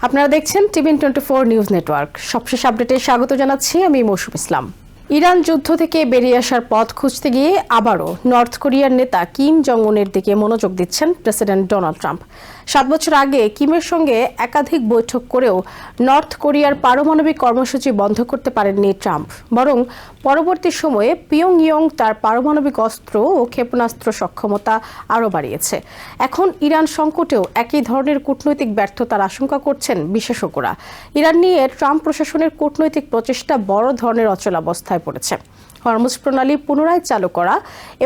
আপনারা দেখছেন TVN24 news network. সবশেষ আপডেটে স্বাগত জানাচ্ছি আমি মৌসুম ইসলাম। ইরান যুদ্ধ থেকে বেরিয়ে আসার পথ খুঁজতে গিয়ে আবারও নর্থ কোরিয়ার নেতা কিম জং উনের দিকে মনোযোগ দিচ্ছেন প্রেসিডেন্ট ডোনাল্ড ট্রাম্প। 7 বছর আগে কিমের সঙ্গে একাধিক বৈঠক করেও নর্থ কোরিয়ার পারমাণবিক কর্মসূচি বন্ধ করতে পারেননি ট্রাম্প, বরং পরবর্তী সময়ে পিয়ংইয়ং তার পারমাণবিক অস্ত্র ও ক্ষেপণাস্ত্র সক্ষমতা আরও বাড়িয়েছে। এখন ইরান সংকটেও একই ধরনের কূটনৈতিক ব্যর্থতার আশঙ্কা করছেন বিশেষজ্ঞরা। ইরান নিয়ে ট্রাম্প প্রশাসনের কূটনৈতিক প্রচেষ্টা বড় ধরনের অচলাবস্থায় পড়েছে। হরমুজ প্রণালী পুনরায় চালু করা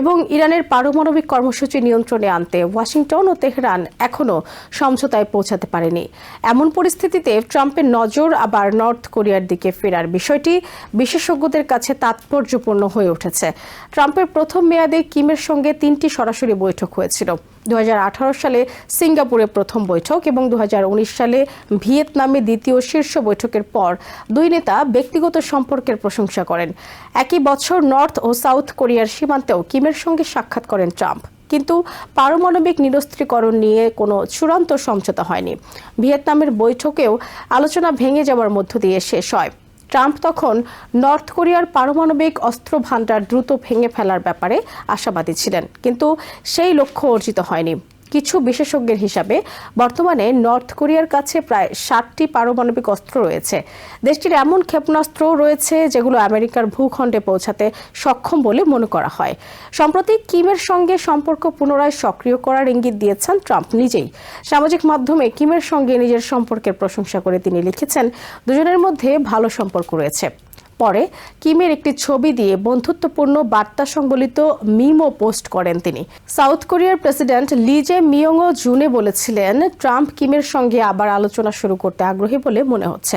এবং ইরানের পারমাণবিক কর্মসূচি নিয়ন্ত্রণে আনতে ওয়াশিংটন ও তেহরান এখনও সমঝোতায় পৌঁছাতে পারেনি। এমন পরিস্থিতিতে ট্রাম্পের নজর আবার নর্থ কোরিয়ার দিকে ফেরার বিষয়টি বিশেষজ্ঞদের কাছে তাৎপর্যপূর্ণ হয়ে উঠেছে। ট্রাম্পের প্রথম মেয়াদে কিমের সঙ্গে 3টি সরাসরি বৈঠক হয়েছিল। 2018 সালে সিঙ্গাপুরে প্রথম বৈঠক এবং 2019 সালে ভিয়েতনামে দ্বিতীয় শীর্ষ বৈঠকের পর দুই নেতা ব্যক্তিগত সম্পর্কের প্রশংসা করেন। একই বছর নর্থ ও সাউথ কোরিয়ার সীমান্তেও কিমের সঙ্গে সাক্ষাৎ করেন ট্রাম্প, কিন্তু পারমাণবিক নিরস্ত্রীকরণ নিয়ে কোনো চূড়ান্ত সমঝোতা হয়নি। ভিয়েতনামের বৈঠকেও আলোচনা ভেঙে যাওয়ার মধ্য দিয়ে শেষ হয়। ট্রাম্প তখন নর্থ কোরিয়ার পারমাণবিক অস্ত্র ভান্ডার দ্রুত ভেঙে ফেলার ব্যাপারে আশাবাদী ছিলেন, কিন্তু সেই লক্ষ্য অর্জিত হয়নি। কিছু বিশেষজ্ঞের হিসাবে বর্তমানে নর্থ কোরিয়ার কাছে প্রায় 60টি পারমাণবিক অস্ত্র রয়েছে। দেশটির এমন ক্ষেপণাস্ত্রও রয়েছে যেগুলো আমেরিকার ভূখণ্ডে পৌঁছাতে সক্ষম বলে মনে করা হয়। সম্প্রতি কিমের সঙ্গে সম্পর্ক পুনরায় সক্রিয় করার ইঙ্গিত দিয়েছেন ট্রাম্প নিজেই। সামাজিক মাধ্যমে কিমের সঙ্গে নিজের সম্পর্কের প্রশংসা করে তিনি লিখেছেন, দুজনের মধ্যে ভালো সম্পর্ক রয়েছে। পরে কিমের একটি ছবি দিয়ে বন্ধুত্বপূর্ণ বার্তা সংবলিত মিমও পোস্ট করেন তিনি। সাউথ কোরিয়ার প্রেসিডেন্ট লি জে মিয়ংও জুনে বলেছিলেন, ট্রাম্প কিমের সঙ্গে আবার আলোচনা শুরু করতে আগ্রহী বলে মনে হচ্ছে।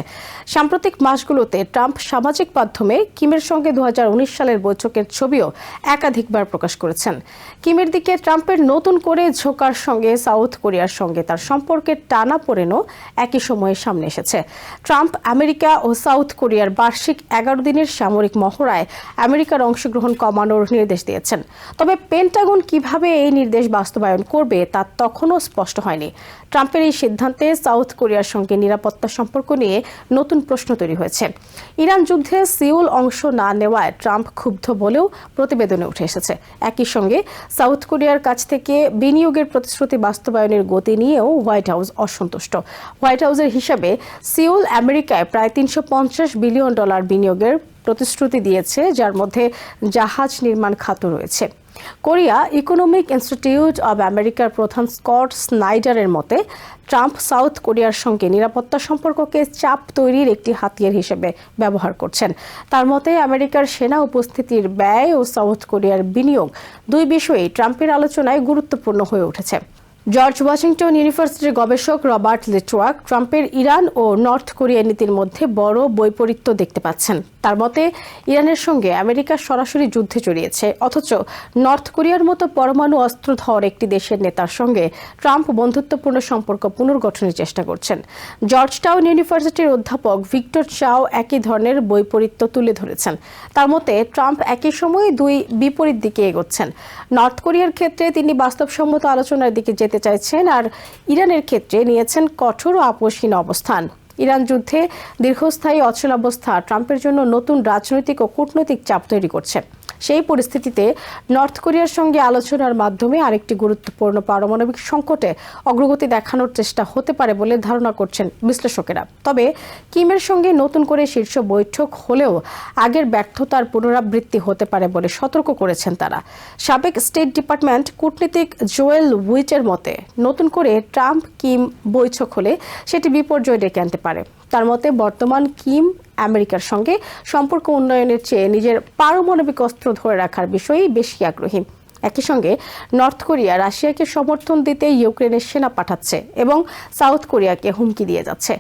সাম্প্রতিক মাসগুলোতে ট্রাম্প সামাজিক মাধ্যমে কিমের সঙ্গে 2019 সালের বৈঠকের ছবিও একাধিকবার প্রকাশ করেছেন। কিমের দিকে ট্রাম্পের নতুন করে ঝোঁকার সঙ্গে সাউথ কোরিয়ার সঙ্গে তার সম্পর্কের টানাপোড়েনও একই সময়ে সামনে এসেছে। ট্রাম্প আমেরিকা ও সাউথ কোরিয়ার বার্ষিক 11 দিনের সামরিক মহড়ায় আমেরিকার অংশগ্রহণ কমানোর নির্দেশ দিয়েছেন। তবে পেন্টাগন কিভাবে এই নির্দেশ বাস্তবায়ন করবে তা তখনও স্পষ্ট হয়নি। ট্রাম্পের এই সিদ্ধান্তে সাউথ কোরিয়ার সঙ্গে নিরাপত্তা সম্পর্ক নিয়ে নতুন প্রশ্ন তৈরি হয়েছে। ইরান যুদ্ধে সিউল অংশ না নেওয়ায় ট্রাম্প ক্ষুব্ধ বলেও প্রতিবেদনে উঠে এসেছে। একই সঙ্গে সাউথ কোরিয়ার কাছ থেকে বিনিয়োগের প্রতিশ্রুতি বাস্তবায়নের গতি নিয়েও হোয়াইট হাউস অসন্তুষ্ট। হোয়াইট হাউসের হিসাবে সিউল আমেরিকায় প্রায় $350 বিলিয়ন বিনিয়োগের প্রতিশ্রুতি দিয়েছে, যার মধ্যে জাহাজ নির্মাণ খাতও রয়েছে। কোরিয়া ইকোনমিক ইনস্টিটিউট অব আমেরিকার প্রধান স্কট স্নাইডারের মতে, ট্রাম্প সাউথ কোরিয়ার সঙ্গে নিরাপত্তা সম্পর্ককে চাপ তৈরির একটি হাতিয়ার হিসেবে ব্যবহার করছেন। তার মতে আমেরিকার সেনা উপস্থিতির ব্যয় ও সাউথ কোরিয়ার বিনিয়োগ দুই বিষয়ই ট্রাম্পের আলোচনায় গুরুত্বপূর্ণ হয়ে উঠেছে। জর্জ ওয়াশিংটন ইউনিভার্সিটির গবেষক রবার্ট লিটওয়ার্ক ট্রাম্পের ইরান ও নর্থ কোরিয়া নীতির মধ্যে বড় বৈপরীত্য দেখতে পাচ্ছেন। তার মতে ইরানের সঙ্গে আমেরিকা সরাসরি যুদ্ধে জড়িয়েছে, অথচ নর্থ কোরিয়ার মতো পরমাণু অস্ত্রধর একটি দেশের নেতার সঙ্গে ট্রাম্প বন্ধুত্বপূর্ণ সম্পর্ক পুনর্গঠনের চেষ্টা করছেন। জর্জ টাউন ইউনিভার্সিটির অধ্যাপক ভিক্টর চাও একই ধরনের বৈপরীত্য তুলে ধরেছেন। তার মতে ট্রাম্প একই সময়ে দুই বিপরীত দিকে এগোচ্ছেন। নর্থ কোরিয়ার ক্ষেত্রে তিনি বাস্তবসম্মত আলোচনার দিকে যেতে চাইছেন, আর ইরানের ক্ষেত্রে নিয়েছেন কঠোর ও আপোষহীন অবস্থান। ইরান যুদ্ধে দীর্ঘস্থায়ী অচলাবস্থা ট্রাম্পের জন্য নতুন রাজনৈতিক ও কূটনৈতিক চাপ তৈরি করছে। সেই পরিস্থিতিতে নর্থ কোরিয়ার সঙ্গে আলোচনার মাধ্যমে আরেকটি গুরুত্বপূর্ণ পারমাণবিক সংকটে অগ্রগতি দেখানোর চেষ্টা হতে পারে বলে ধারণা করছেন বিশ্লেষকেরা। তবে কিমের সঙ্গে নতুন করে শীর্ষ বৈঠক হলেও আগের ব্যর্থতার পুনরাবৃত্তি হতে পারে বলে সতর্ক করেছেন তারা। সাবেক স্টেট ডিপার্টমেন্ট কূটনীতিক জোয়েল উইচের মতে, নতুন করে ট্রাম্প কিম বৈঠক হলে সেটি বিপর্যয় ডেকে আনতে পারে। তার মতে বর্তমান কিম আমেরিকার সঙ্গে সম্পর্ক উন্নয়নের চেয়ে নিজের পারমাণবিক অস্ত্র ধরে রাখার বিষয়েই বেশি আগ্রহী। একই সঙ্গে নর্থ কোরিয়া রাশিয়াকে সমর্থন দিতে ইউক্রেনের সেনা পাঠাচ্ছে এবং সাউথ কোরিয়াকে হুমকি দিয়ে যাচ্ছে।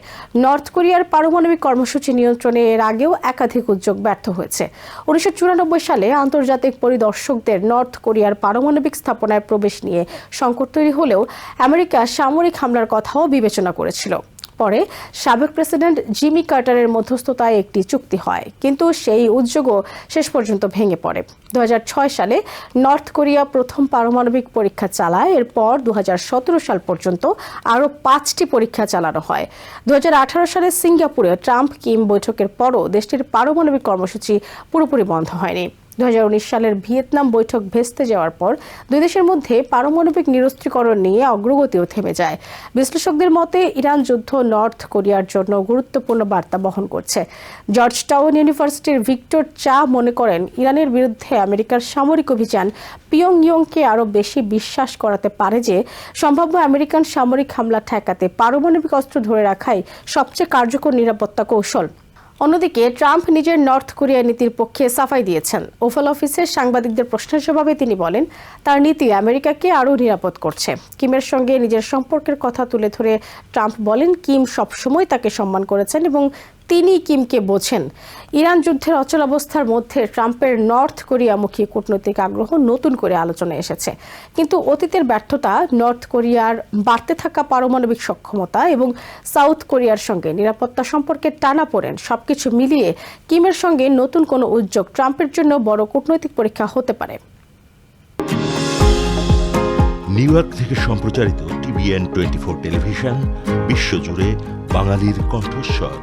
নর্থ কোরিয়ার পারমাণবিক কর্মসূচি নিয়ন্ত্রণে এর আগেও একাধিক উদ্যোগ ব্যর্থ হয়েছে। 1994 সালে আন্তর্জাতিক পরিদর্শকদের নর্থ কোরিয়ার পারমাণবিক স্থাপনায় প্রবেশ নিয়ে সংকট তৈরি হলেও আমেরিকা সামরিক হামলার কথাও বিবেচনা করেছিল। পরে সাবেক প্রেসিডেন্ট জিমি কার্টারের মধ্যস্থতায় একটি চুক্তি হয়, কিন্তু সেই উদ্যোগও শেষ পর্যন্ত ভেঙে পড়ে। 2006 সালে নর্থ কোরিয়া প্রথম পারমাণবিক পরীক্ষা চালায়। এরপর 2017 সাল পর্যন্ত আরও 5টি পরীক্ষা চালানো হয়। 2018 সালে সিঙ্গাপুরে ট্রাম্প কিম বৈঠকের পরও দেশটির পারমাণবিক কর্মসূচি পুরোপুরি বন্ধ হয়নি। 2019 সালের ভিয়েতনাম বৈঠক ভেস্তে যাওয়ার পর দুই দেশের মধ্যে পারমাণবিক নিরস্ত্রীকরণ নিয়ে অগ্রগতিও থেমে যায়। বিশ্লেষকদের মতে ইরান যুদ্ধ নর্থ কোরিয়ার জন্য গুরুত্বপূর্ণ বার্তা বহন করছে। জর্জ টাউন ইউনিভার্সিটির ভিক্টর চা মনে করেন, ইরানের বিরুদ্ধে আমেরিকার সামরিক অভিযান পিয়ংইয়ংকে আরও বেশি বিশ্বাস করাতে পারে যে সম্ভাব্য আমেরিকান সামরিক হামলা ঠেকাতে পারমাণবিক অস্ত্র ধরে রাখাই সবচেয়ে কার্যকর নিরাপত্তা কৌশল। অন্যদিকে ট্রাম্প নিজের নর্থ কোরিয়া নীতির পক্ষে সাফাই দিয়েছেন। ওভাল অফিসের সাংবাদিকদের প্রশ্নের জবাবে তিনি বলেন, তার নীতি আমেরিকাকে আরও নিরাপদ করছে। কিমের সঙ্গে নিজের সম্পর্কের কথা তুলে ধরে ট্রাম্প বলেন, কিম সবসময় তাকে সম্মান করেছেন এবং তিনি কিমকে বোঝেন। ইরান যুদ্ধের অচলাবস্থার মধ্যে ট্রাম্পের নর্থ কোরিয়ামুখী কূটনৈতিক আগ্রহ নতুন করে আলোচনায় এসেছে, কিন্তু অতীতের ব্যর্থতা, নর্থ কোরিয়ার বাড়তে থাকা পারমাণবিক সক্ষমতা এবং সাউথ কোরিয়ার সঙ্গে নিরাপত্তা সম্পর্কের টানাপোড়েন সবকিছু মিলিয়ে কিমের সঙ্গে নতুন কোনো উদ্যোগ ট্রাম্পের জন্য বড় কূটনৈতিক পরীক্ষা হতে পারে। নিউ ইয়র্ক থেকে সম্প্রচারিত TVN 24 টেলিভিশন বিশ্বজুড়ে বাঙালির কণ্ঠস্বর।